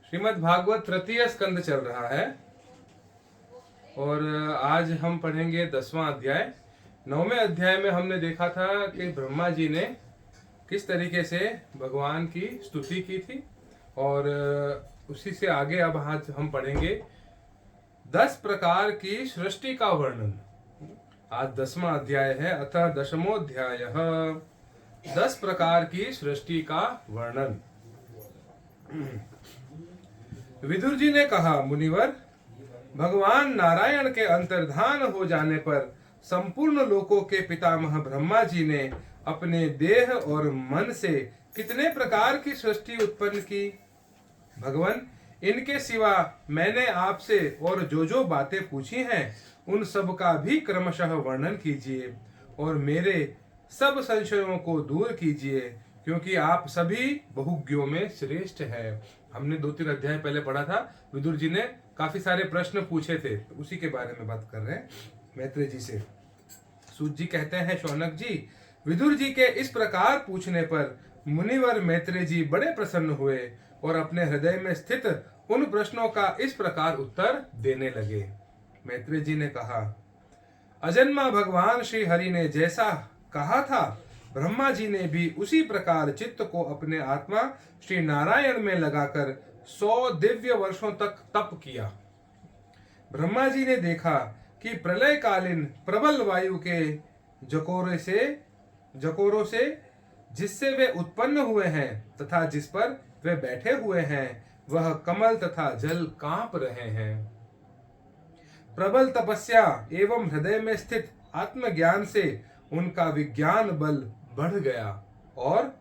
श्रीमद् भागवत तृतीय स्कंद चल रहा है और आज हम पढ़ेंगे 10वां अध्याय। 9वें अध्याय में हमने देखा था कि ब्रह्मा जी ने किस तरीके से भगवान की स्तुति की थी और उसी से आगे अब आज हम पढ़ेंगे 10 प्रकार की सृष्टि का वर्णन। आज 10वां अध्याय है, अतः 10मोऽध्यायः 10 प्रकार की सृष्टि का वर्णन। विदुर जी ने कहा, मुनिवर, भगवान नारायण के अंतर्धान हो जाने पर संपूर्ण लोकों के पितामह ब्रह्मा जी ने अपने देह और मन से कितने प्रकार की सृष्टि उत्पन्न की? भगवान, इनके सिवा मैंने आपसे और जो बातें पूछी हैं उन सब का भी क्रमशः वर्णन कीजिए और मेरे सब संशयों को दूर कीजिए, क्योंकि आप सभी बहुज्ञों में श्रेष्ठ है। हमने 2-3 अध्याय पहले पढ़ा था, विदुर जी ने काफी सारे प्रश्न पूछे थे, तो उसी के बारे में बात कर रहे हैं मैत्रेय जी से। सूत जी कहते हैं, शौनक जी, विदुर जी के इस प्रकार पूछने पर मुनिवर मैत्रेय जी बड़े प्रसन्न हुए और अपने हृदय में स्थित उन प्रश्नों का इस प्रकार उत्तर देने लगे। मैत्रेय जी ने कहा, अजन्मा भगवान श्री हरि ने जैसा कहा था, ब्रह्मा जी ने भी उसी प्रकार चित्त को अपने आत्मा श्री नारायण में लगाकर 100 दिव्य वर्षों तक तप किया। ब्रह्मा जी ने देखा कि प्रलय कालीन प्रबल वायु के जकोरों से जिससे वे उत्पन्न हुए हैं तथा जिस पर वे बैठे हुए हैं, वह कमल तथा जल कांप रहे हैं। प्रबल तपस्या एवं हृदय में स्थित आत्मज्ञान से उनका विज्ञान बल बढ़ गया और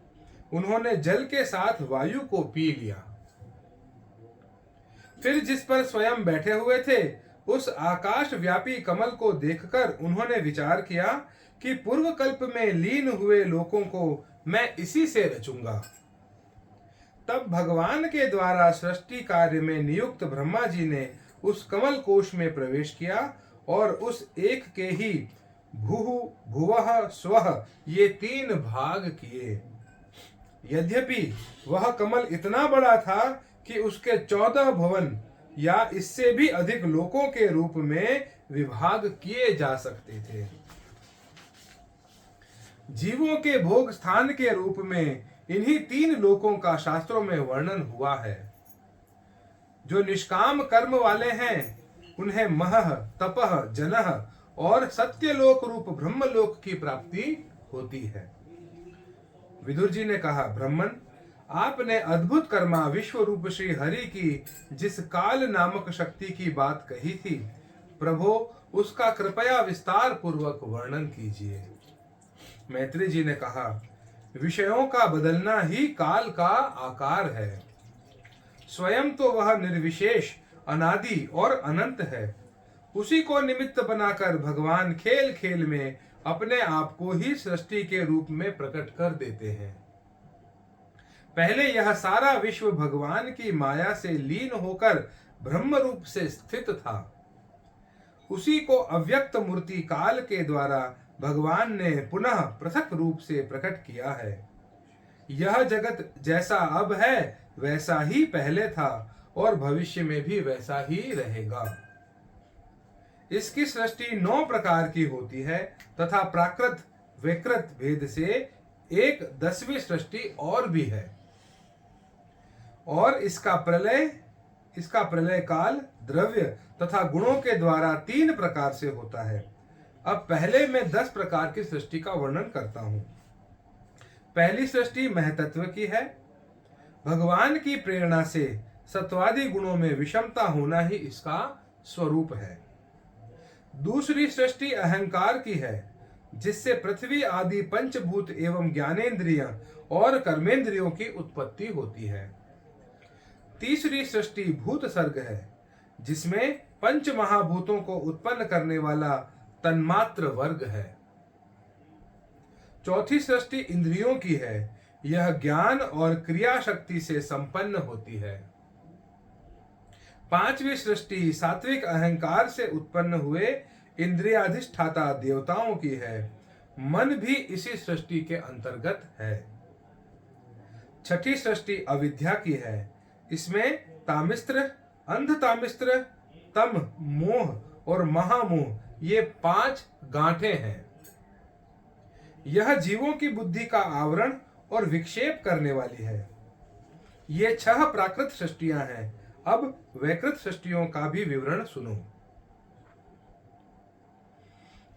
उन्होंने जल के साथ वायु को पी लिया। फिर जिस पर स्वयं बैठे हुए थे, उस आकाश व्यापी कमल को देखकर उन्होंने विचार किया कि पूर्व कल्प में लीन हुए लोकों को मैं इसी से रचूंगा। तब भगवान के द्वारा सृष्टि कार्य में नियुक्त ब्रह्मा जी ने उस कमल कोश में प्रवेश किया और उस एक के ही भूः भुवः स्वः ये 3 भाग किए। यद्यपि वह कमल इतना बड़ा था कि उसके 14 भवन या इससे भी अधिक लोकों के रूप में विभाग किए जा सकते थे। जीवों के भोग स्थान के रूप में इन्हीं 3 लोकों का शास्त्रों में वर्णन हुआ है। जो निष्काम कर्म वाले हैं उन्हें महः तपः जनः और सत्यलोक रूप ब्रह्मलोक की प्राप्ति होती है। विदुर जी ने कहा, ब्राह्मण, आपने अद्भुत कर्मा विश्व रूप श्री हरि की जिस काल नामक शक्ति की बात कही थी, प्रभो उसका कृपया विस्तार पूर्वक वर्णन कीजिए। मैत्रेय जी ने कहा, विषयों का बदलना ही काल का आकार है। स्वयं तो वह निर्विशेष, अनादि और अनंत है। उसी को निमित्त बनाकर भगवान खेल खेल में अपने आप को ही सृष्टि के रूप में प्रकट कर देते हैं। पहले यह सारा विश्व भगवान की माया से लीन होकर ब्रह्म रूप से स्थित था। उसी को अव्यक्त मूर्ति काल के द्वारा भगवान ने पुनः पृथक रूप से प्रकट किया है। यह जगत जैसा अब है वैसा ही पहले था और भविष्य में भी वैसा ही रहेगा। इसकी सृष्टि 9 प्रकार की होती है तथा प्राकृत विकृत भेद से एक 10वीं सृष्टि और भी है और इसका प्रलय काल द्रव्य तथा गुणों के द्वारा 3 प्रकार से होता है। अब पहले मैं 10 प्रकार की सृष्टि का वर्णन करता हूं। पहली सृष्टि महतत्व की है। भगवान की प्रेरणा से सत्वादि गुणों में विषमता होना ही इसका स्वरूप है। दूसरी सृष्टि अहंकार की है, जिससे पृथ्वी आदि पंचभूत एवं ज्ञानेंद्रिय और कर्मेंद्रियों की उत्पत्ति होती है। तीसरी सृष्टि भूत सर्ग है, जिसमें पंच महाभूतों को उत्पन्न करने वाला तन्मात्र वर्ग है। चौथी सृष्टि इंद्रियों की है। यह ज्ञान और क्रिया शक्ति से संपन्न होती है। पांचवी सृष्टि सात्विक अहंकार से उत्पन्न हुए इंद्रियाधिष्ठाता देवताओं की है। मन भी इसी सृष्टि के अंतर्गत है। छठी सृष्टि अविद्या की है, इसमें तामिस्त्र, अंधतामिस्त्र, तम मोह और महामोह ये 5 गांठें हैं। यह जीवों की बुद्धि का आवरण और विक्षेप करने वाली है। ये 6 प्राकृत सृष्टियां हैं। अब वैकृत सृष्टियों का भी विवरण सुनो।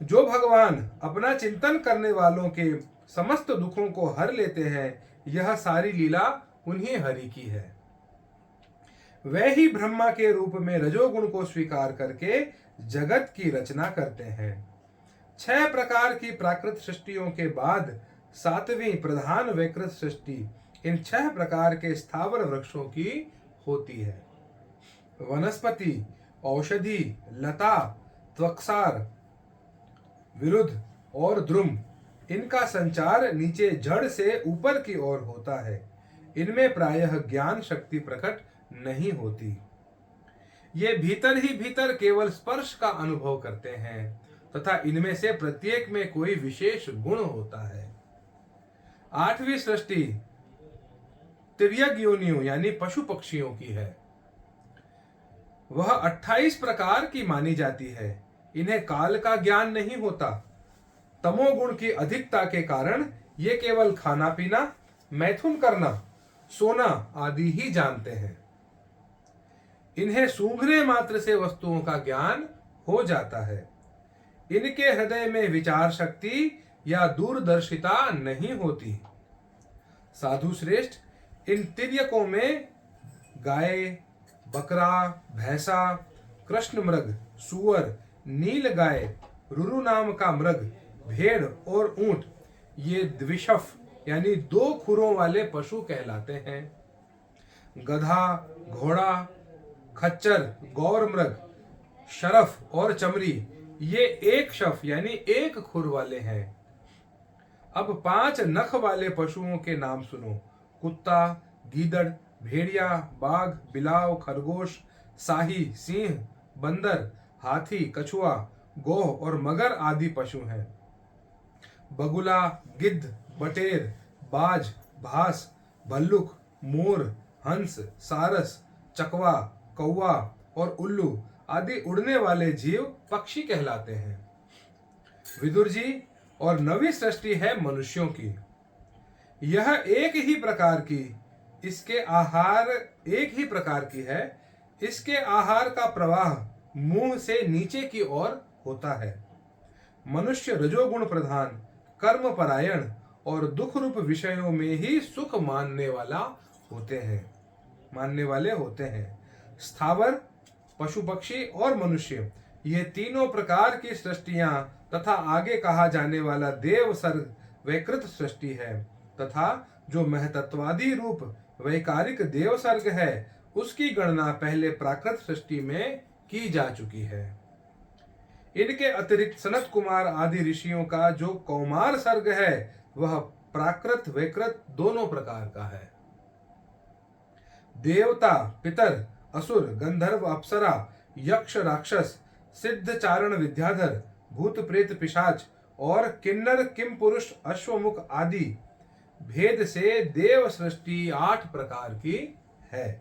जो भगवान अपना चिंतन करने वालों के समस्त दुखों को हर लेते हैं, यह सारी लीला उन्हीं हरि की है। वह ही ब्रह्मा के रूप में रजोगुण को स्वीकार करके जगत की रचना करते हैं। 6 प्रकार की प्राकृत सृष्टियों के बाद 7वीं प्रधान वैकृत सृष्टि इन 6 प्रकार के स्थावर वृक्षों की होती है। वनस्पति, औषधि, लता, त्वक्सार, विरुद्ध और द्रुम, इनका संचार नीचे जड़ से ऊपर की ओर होता है। इनमें प्रायः ज्ञान शक्ति प्रकट नहीं होती। ये भीतर ही भीतर केवल स्पर्श का अनुभव करते हैं तथा इनमें से प्रत्येक में कोई विशेष गुण होता है। 8वीं सृष्टि तिर्यक योनियों यानी पशु पक्षियों की है। वह 28 प्रकार की मानी जाती है। इन्हें काल का ज्ञान नहीं होता। तमोगुण की अधिकता के कारण ये केवल खाना पीना, मैथुन करना, सोना आदि ही जानते हैं। इन्हें सूंघने मात्र से वस्तुओं का ज्ञान हो जाता है। इनके हृदय में विचार शक्ति या दूरदर्शिता नहीं होती। साधु श्रेष्ठ, इन तिर्यकों में गाय, बकरा, भैंसा, कृष्ण मृग, सुअर, नील गाय, रुरु नाम का मृग, भेड़ और ऊंट ये द्विशफ यानी 2 खुरों वाले पशु कहलाते हैं। गधा, घोड़ा, खच्चर, गौर मृग, शरफ और चमरी ये 1 शफ यानी 1 खुर वाले हैं। अब 5 नख वाले पशुओं के नाम सुनो। कुत्ता, गीदड़, भेड़िया, बाघ, बिलाव, खरगोश, साही, सिंह, बंदर, हाथी, कछुआ, गोह और मगर आदि पशु हैं। बगुला, गिद्ध, बटेर, बाज, भास, भल्लुक, मोर, हंस, सारस, चकवा, कौवा और उल्लू आदि उड़ने वाले जीव पक्षी कहलाते हैं। विदुर जी, और 9वीं सृष्टि है मनुष्यों की। यह एक ही प्रकार की है। इसके आहार का प्रवाह मुंह से नीचे की ओर होता है। मनुष्य रजोगुण प्रधान, कर्म परायण और दुख रूप विषयों में ही सुख मानने वाले होते हैं। स्थावर, पशु पक्षी और मनुष्य ये तीनों प्रकार की सृष्टियां तथा आगे कहा जाने वाला देव सर्ग वैकृत सृष्टि है तथा जो महतत्वादी रूप वैकारिक देव सर्ग है उसकी गणना पहले प्राकृत सृष्टि में की जा चुकी है। इनके अतिरिक्त सनत कुमार आदि ऋषियों का जो कौमार सर्ग है वह प्राकृत वैकृत दोनों प्रकार का है। देवता, पितर, असुर, गंधर्व, अप्सरा, यक्ष, राक्षस, सिद्ध, चारण, विद्याधर, भूत, प्रेत, पिशाच और किन्नर, किम पुरुष, अश्वमुख आदि भेद से देव सृष्टि 8 प्रकार की है।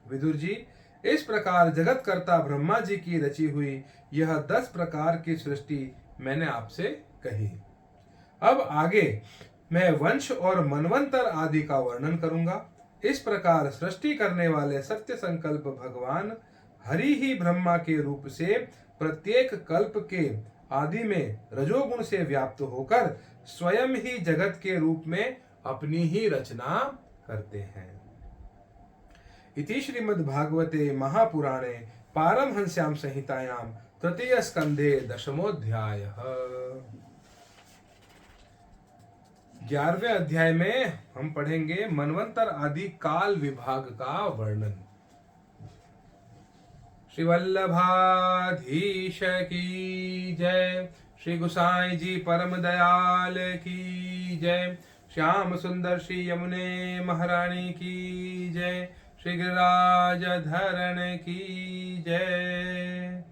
विदुर जी, इस प्रकार जगत कर्ता ब्रह्मा जी की रची हुई यह 10 प्रकार की सृष्टि मैंने आपसे कही। अब आगे मैं वंश और मनवंतर आदि का वर्णन करूंगा। इस प्रकार सृष्टि करने वाले सत्य संकल्प भगवान हरि ही ब्रह्मा के रूप से प्रत्येक कल्प के आदि में रजोगुण से व्याप्त होकर स्वयं ही जगत के रूप में अपनी ही रचना करते हैं। इति श्रीमद्भागवते महापुराणे पारमहंस्यां संहितायां तृतीय स्कंधे 10मोऽध्यायः। 11वें अध्याय में हम पढ़ेंगे मनवंतर आदि काल विभाग का वर्णन। श्री वल्लभाधीश की जय। श्री गुसाई जी परम दयाल की जय। श्याम सुंदर श्री यमुने महारानी की जय। श्री गिरिराज धरण की जय।